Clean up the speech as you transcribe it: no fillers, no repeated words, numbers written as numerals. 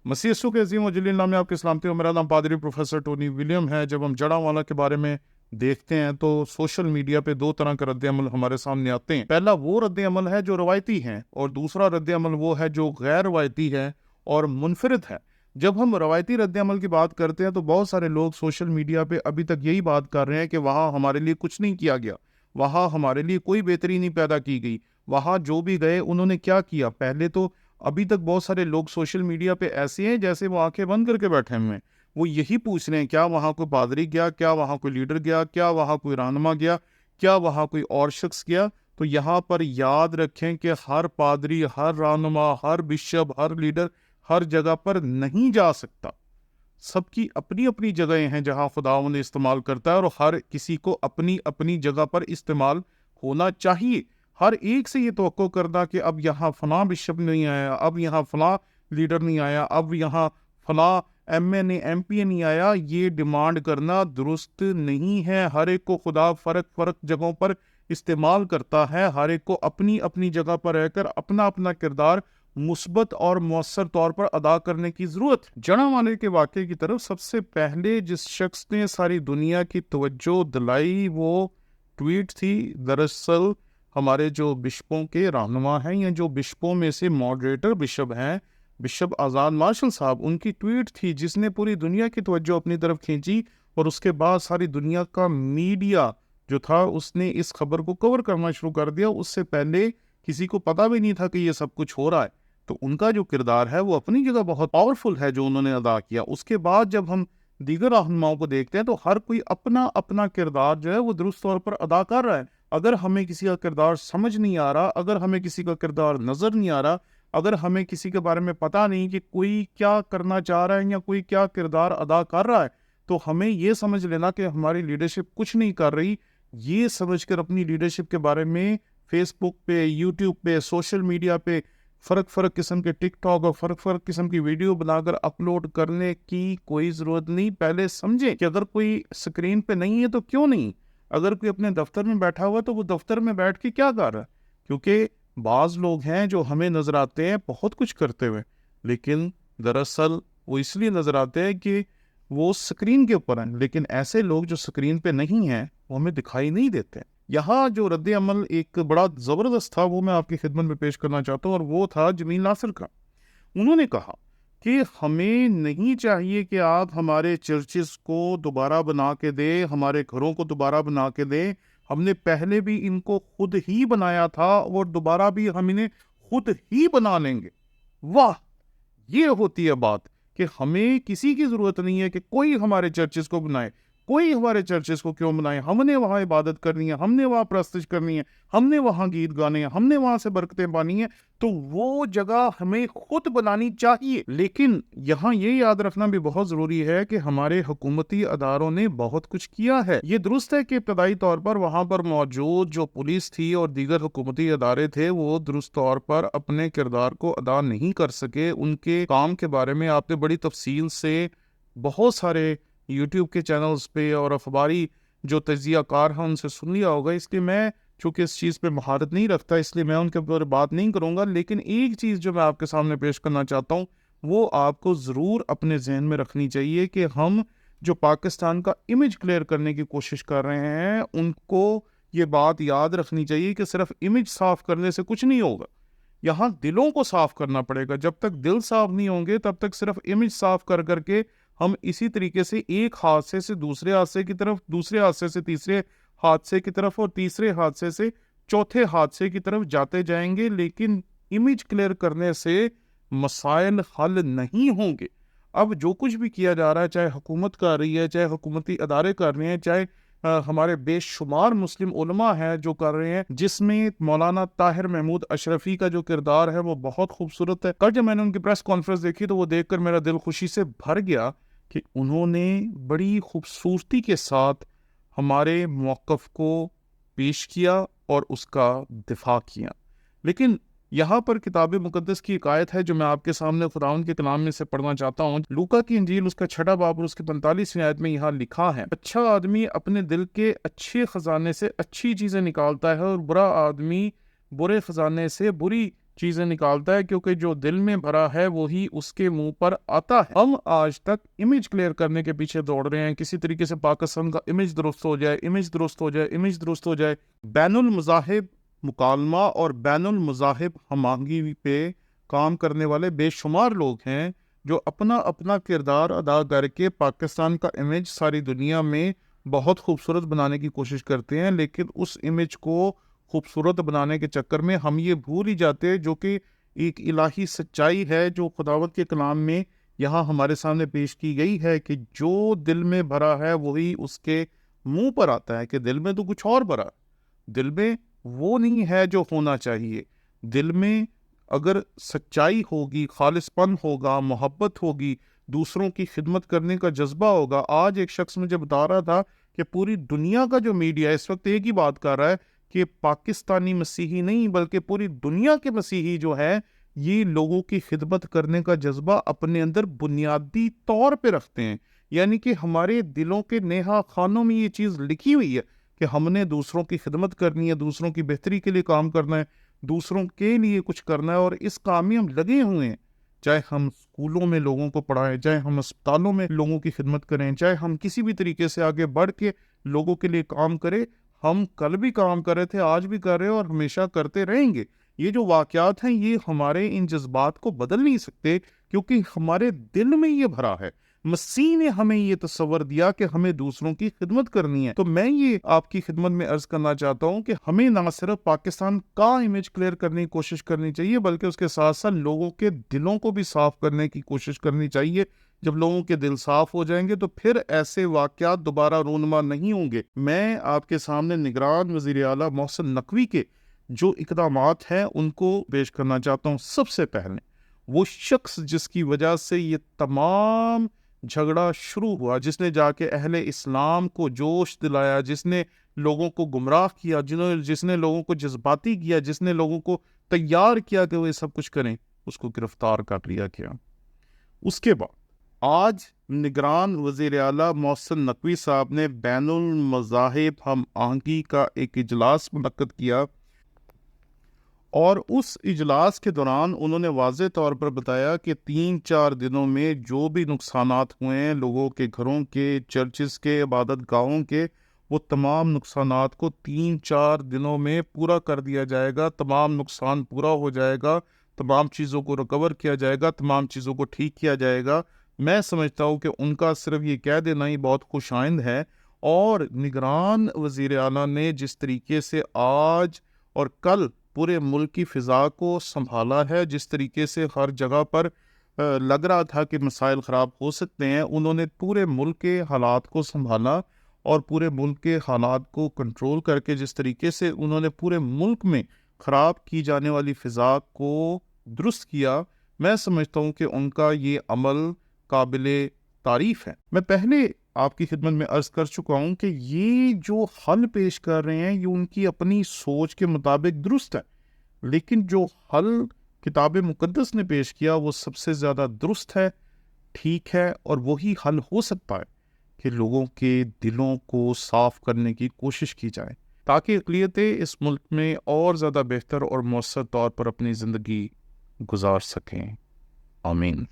مسیح یسوع کے عظیم و جلیل نام میں آپ کی سلامتی ہو۔ میرا نام پادری پروفیسر ٹونی ولیم ہے۔ جب ہم جڑاوالا کے بارے میں دیکھتے ہیں تو سوشل میڈیا پہ دو طرح کا رد عمل ہمارے سامنے آتے ہیں۔ پہلا وہ رد عمل ہے جو روایتی ہیں، اور دوسرا رد عمل وہ ہے جو غیر روایتی ہے اور منفرد ہے۔ جب ہم روایتی رد عمل کی بات کرتے ہیں تو بہت سارے لوگ سوشل میڈیا پہ ابھی تک یہی بات کر رہے ہیں کہ وہاں ہمارے لیے کچھ نہیں کیا گیا، وہاں ہمارے لیے کوئی بہتری نہیں پیدا کی گئی، وہاں جو بھی گئے انہوں نے کیا کیا۔ پہلے تو ابھی تک بہت سارے لوگ سوشل میڈیا پہ ایسے ہیں جیسے وہ آنکھیں بند کر کے بیٹھے ہوئے ہیں۔ وہ یہی پوچھ رہے ہیں کیا وہاں کوئی پادری گیا، کیا وہاں کوئی لیڈر گیا، کیا وہاں کوئی رہنما گیا، کیا وہاں کوئی اور شخص گیا۔ تو یہاں پر یاد رکھیں کہ ہر پادری، ہر رہنما، ہر بشپ، ہر لیڈر ہر جگہ پر نہیں جا سکتا۔ سب کی اپنی اپنی جگہیں ہیں جہاں خدا انہیں استعمال کرتا ہے، اور ہر کسی کو اپنی اپنی جگہ پر استعمال ہونا چاہیے۔ ہر ایک سے یہ توقع کرنا کہ اب یہاں فلاں بشپ نہیں آیا، اب یہاں فلاں لیڈر نہیں آیا، اب یہاں فلاں M N A M P A نہیں آیا، یہ ڈیمانڈ کرنا درست نہیں ہے۔ ہر ایک کو خدا فرق جگہوں پر استعمال کرتا ہے۔ ہر ایک کو اپنی اپنی جگہ پر رہ کر اپنا اپنا کردار مثبت اور مؤثر طور پر ادا کرنے کی ضرورت ہے۔ جڑاوالا کے واقعے کی طرف سب سے پہلے جس شخص نے ساری دنیا کی توجہ دلائی وہ ٹویٹ تھی۔ دراصل ہمارے جو بشپوں کے رہنما ہیں یا جو بشپوں میں سے ماڈریٹر بشپ ہیں، بشپ آزاد مارشل صاحب، ان کی ٹویٹ تھی جس نے پوری دنیا کی توجہ اپنی طرف کھینچی، اور اس کے بعد ساری دنیا کا میڈیا جو تھا اس نے اس خبر کو کور کرنا شروع کر دیا۔ اس سے پہلے کسی کو پتا بھی نہیں تھا کہ یہ سب کچھ ہو رہا ہے۔ تو ان کا جو کردار ہے وہ اپنی جگہ بہت پاورفل ہے جو انہوں نے ادا کیا۔ اس کے بعد جب ہم دیگر رہنماؤں کو دیکھتے ہیں تو ہر کوئی اپنا اپنا کردار جو ہے وہ درست طور پر ادا کر رہا ہے۔ اگر ہمیں کسی کا کردار سمجھ نہیں آ رہا، اگر ہمیں کسی کا کردار نظر نہیں آ رہا، اگر ہمیں کسی کے بارے میں پتہ نہیں کہ کوئی کیا کرنا چاہ رہا ہے یا کوئی کیا کردار ادا کر رہا ہے، تو ہمیں یہ سمجھ لینا کہ ہماری لیڈرشپ کچھ نہیں کر رہی۔ یہ سمجھ کر اپنی لیڈرشپ کے بارے میں فیس بک پہ، یوٹیوب پہ، سوشل میڈیا پہ فرق قسم کے ٹک ٹاک اور فرق قسم کی ویڈیو بنا کر اپلوڈ کرنے کی کوئی ضرورت نہیں۔ پہلے سمجھیں کہ اگر کوئی سکرین پہ نہیں ہے تو کیوں نہیں، اگر کوئی اپنے دفتر میں بیٹھا ہوا تو وہ دفتر میں بیٹھ کے کیا کر رہا ہے۔ کیونکہ بعض لوگ ہیں جو ہمیں نظر آتے ہیں بہت کچھ کرتے ہوئے، لیکن دراصل وہ اس لیے نظر آتے ہیں کہ وہ سکرین کے اوپر ہیں، لیکن ایسے لوگ جو سکرین پہ نہیں ہیں وہ ہمیں دکھائی نہیں دیتے۔ یہاں جو رد عمل ایک بڑا زبردست تھا وہ میں آپ کی خدمت میں پیش کرنا چاہتا ہوں، اور وہ تھا جمیل ناصر کا۔ انہوں نے کہا کہ ہمیں نہیں چاہیے کہ آپ ہمارے چرچز کو دوبارہ بنا کے دیں، ہمارے گھروں کو دوبارہ بنا کے دیں۔ ہم نے پہلے بھی ان کو خود ہی بنایا تھا اور دوبارہ بھی ہم انہیں خود ہی بنا لیں گے۔ واہ، یہ ہوتی ہے بات کہ ہمیں کسی کی ضرورت نہیں ہے کہ کوئی ہمارے چرچز کو بنائے۔ کوئی ہمارے چرچز کو کیوں بنائے؟ ہم نے وہاں عبادت کرنی ہے، ہم نے وہاں پرستش کرنی ہے، ہم نے وہاں گیت گانے ہیں، ہم نے وہاں سے برکتیں پانی ہیں، تو وہ جگہ ہمیں خود بنانی چاہیے۔ لیکن یہاں یہ یاد رکھنا بھی بہت ضروری ہے کہ ہمارے حکومتی اداروں نے بہت کچھ کیا ہے۔ یہ درست ہے کہ ابتدائی طور پر وہاں پر موجود جو پولیس تھی اور دیگر حکومتی ادارے تھے وہ درست طور پر اپنے کردار کو ادا نہیں کر سکے۔ ان کے کام کے بارے میں آپ نے بڑی تفصیل سے بہت سارے یوٹیوب کے چینلز پہ اور اخباری جو تجزیہ کار ہیں ان سے سن لیا ہوگا، اس لیے میں چونکہ اس چیز پہ مہارت نہیں رکھتا اس لیے میں ان کے اوپر بات نہیں کروں گا۔ لیکن ایک چیز جو میں آپ کے سامنے پیش کرنا چاہتا ہوں وہ آپ کو ضرور اپنے ذہن میں رکھنی چاہیے کہ ہم جو پاکستان کا امیج کلیئر کرنے کی کوشش کر رہے ہیں ان کو یہ بات یاد رکھنی چاہیے کہ صرف امیج صاف کرنے سے کچھ نہیں ہوگا، یہاں دلوں کو صاف کرنا پڑے گا۔ جب تک دل صاف نہیں ہوں گے تب تک صرف امیج صاف کر کے ہم اسی طریقے سے ایک حادثے سے دوسرے حادثے کی طرف، دوسرے حادثے سے تیسرے حادثے کی طرف اور تیسرے حادثے سے چوتھے حادثے کی طرف جاتے جائیں گے، لیکن امیج کلیئر کرنے سے مسائل حل نہیں ہوں گے۔ اب جو کچھ بھی کیا جا رہا ہے، چاہے حکومت کر رہی ہے، چاہے حکومتی ادارے کر رہے ہیں، چاہے ہمارے بے شمار مسلم علماء ہیں جو کر رہے ہیں، جس میں مولانا طاہر محمود اشرفی کا جو کردار ہے وہ بہت خوبصورت ہے۔ کل جب میں نے ان کی پریس کانفرنس دیکھی تو وہ دیکھ کر میرا دل خوشی سے بھر گیا کہ انہوں نے بڑی خوبصورتی کے ساتھ ہمارے موقف کو پیش کیا اور اس کا دفاع کیا۔ لیکن یہاں پر کتاب مقدس کی ایک آیت ہے جو میں آپ کے سامنے خداوند کے کلام میں سے پڑھنا چاہتا ہوں۔ لوکا کی انجیل اس کا 6 باب اور اس کی 45ویں آیت میں یہاں لکھا ہے، اچھا آدمی اپنے دل کے اچھے خزانے سے اچھی چیزیں نکالتا ہے اور برا آدمی برے خزانے سے بری چیزیں نکالتا ہے، کیونکہ جو دل میں بھرا ہے وہی اس کے منہ پر آتا ہے۔ ہم آج تک امیج کلیئر کرنے کے پیچھے دوڑ رہے ہیں، کسی طریقے سے پاکستان کا امیج درست ہو جائے، امیج درست ہو جائے، امیج درست ہو جائے۔ بین المذاہب مکالمہ اور بین المذاہب ہم آہنگی پہ کام کرنے والے بے شمار لوگ ہیں جو اپنا اپنا کردار ادا کر کے پاکستان کا امیج ساری دنیا میں بہت خوبصورت بنانے کی کوشش کرتے ہیں، لیکن اس امیج کو خوبصورت بنانے کے چکر میں ہم یہ بھول ہی جاتے ہیں جو کہ ایک الہی سچائی ہے جو خداوند کے کلام میں یہاں ہمارے سامنے پیش کی گئی ہے کہ جو دل میں بھرا ہے وہی اس کے منہ پر آتا ہے، کہ دل میں تو کچھ اور بھرا، دل میں وہ نہیں ہے جو ہونا چاہیے۔ دل میں اگر سچائی ہوگی، خالص پن ہوگا، محبت ہوگی، دوسروں کی خدمت کرنے کا جذبہ ہوگا۔ آج ایک شخص مجھے بتا رہا تھا کہ پوری دنیا کا جو میڈیا اس وقت ایک ہی بات کر رہا ہے کہ پاکستانی مسیحی نہیں بلکہ پوری دنیا کے مسیحی جو ہے یہ لوگوں کی خدمت کرنے کا جذبہ اپنے اندر بنیادی طور پہ رکھتے ہیں، یعنی کہ ہمارے دلوں کے نیہا خانوں میں یہ چیز لکھی ہوئی ہے کہ ہم نے دوسروں کی خدمت کرنی ہے، دوسروں کی بہتری کے لیے کام کرنا ہے، دوسروں کے لیے کچھ کرنا ہے، اور اس کام میں ہم لگے ہوئے ہیں۔ چاہے ہم اسکولوں میں لوگوں کو پڑھائیں، چاہے ہم اسپتالوں میں لوگوں کی خدمت کریں، چاہے ہم کسی بھی طریقے سے آگے بڑھ کے لوگوں کے لیے کام کریں۔ ہم کل بھی کام کر رہے تھے، آج بھی کر رہے ہیں اور ہمیشہ کرتے رہیں گے۔ یہ جو واقعات ہیں یہ ہمارے ان جذبات کو بدل نہیں سکتے، کیونکہ ہمارے دل میں یہ بھرا ہے۔ مسیح نے ہمیں یہ تصور دیا کہ ہمیں دوسروں کی خدمت کرنی ہے۔ تو میں یہ آپ کی خدمت میں عرض کرنا چاہتا ہوں کہ ہمیں نہ صرف پاکستان کا امیج کلیئر کرنے کی کوشش کرنی چاہیے بلکہ اس کے ساتھ ساتھ لوگوں کے دلوں کو بھی صاف کرنے کی کوشش کرنی چاہیے۔ جب لوگوں کے دل صاف ہو جائیں گے تو پھر ایسے واقعات دوبارہ رونما نہیں ہوں گے۔ میں آپ کے سامنے نگران وزیر اعلیٰ محسن نقوی کے جو اقدامات ہیں ان کو پیش کرنا چاہتا ہوں۔ سب سے پہلے وہ شخص جس کی وجہ سے یہ تمام جھگڑا شروع ہوا، جس نے جا کے اہل اسلام کو جوش دلایا، جس نے لوگوں کو گمراہ کیا، جس نے لوگوں کو جذباتی کیا، جس نے لوگوں کو تیار کیا کہ وہ یہ سب کچھ کریں، اس کو گرفتار کر لیا گیا۔ اس کے بعد آج نگران وزیر اعلیٰ محسن نقوی صاحب نے بین المذاہب ہم آہنگی کا ایک اجلاس منعقد کیا، اور اس اجلاس کے دوران انہوں نے واضح طور پر بتایا کہ 3-4 دنوں میں جو بھی نقصانات ہوئے ہیں لوگوں کے گھروں کے، چرچز کے، عبادت گاہوں کے، وہ تمام نقصانات کو 3-4 دنوں میں پورا کر دیا جائے گا۔ تمام نقصان پورا ہو جائے گا، تمام چیزوں کو ریکور کیا جائے گا، تمام چیزوں کو ٹھیک کیا جائے گا۔ میں سمجھتا ہوں کہ ان کا صرف یہ کہہ دینا ہی بہت خوش آئند ہے، اور نگران وزیر اعلیٰ نے جس طریقے سے آج اور کل پورے ملک کی فضا کو سنبھالا ہے، جس طریقے سے ہر جگہ پر لگ رہا تھا کہ مسائل خراب ہو سکتے ہیں، انہوں نے پورے ملک کے حالات کو سنبھالا اور پورے ملک کے حالات کو کنٹرول کر کے جس طریقے سے انہوں نے پورے ملک میں خراب کی جانے والی فضا کو درست کیا، میں سمجھتا ہوں کہ ان کا یہ عمل قابل تعریف ہے۔ میں پہلے آپ کی خدمت میں عرض کر چکا ہوں کہ یہ جو حل پیش کر رہے ہیں یہ ان کی اپنی سوچ کے مطابق درست ہے، لیکن جو حل کتاب مقدس نے پیش کیا وہ سب سے زیادہ درست ہے، ٹھیک ہے، اور وہی حل ہو سکتا ہے کہ لوگوں کے دلوں کو صاف کرنے کی کوشش کی جائے تاکہ اقلیتیں اس ملک میں اور زیادہ بہتر اور مؤثر طور پر اپنی زندگی گزار سکیں۔ آمین۔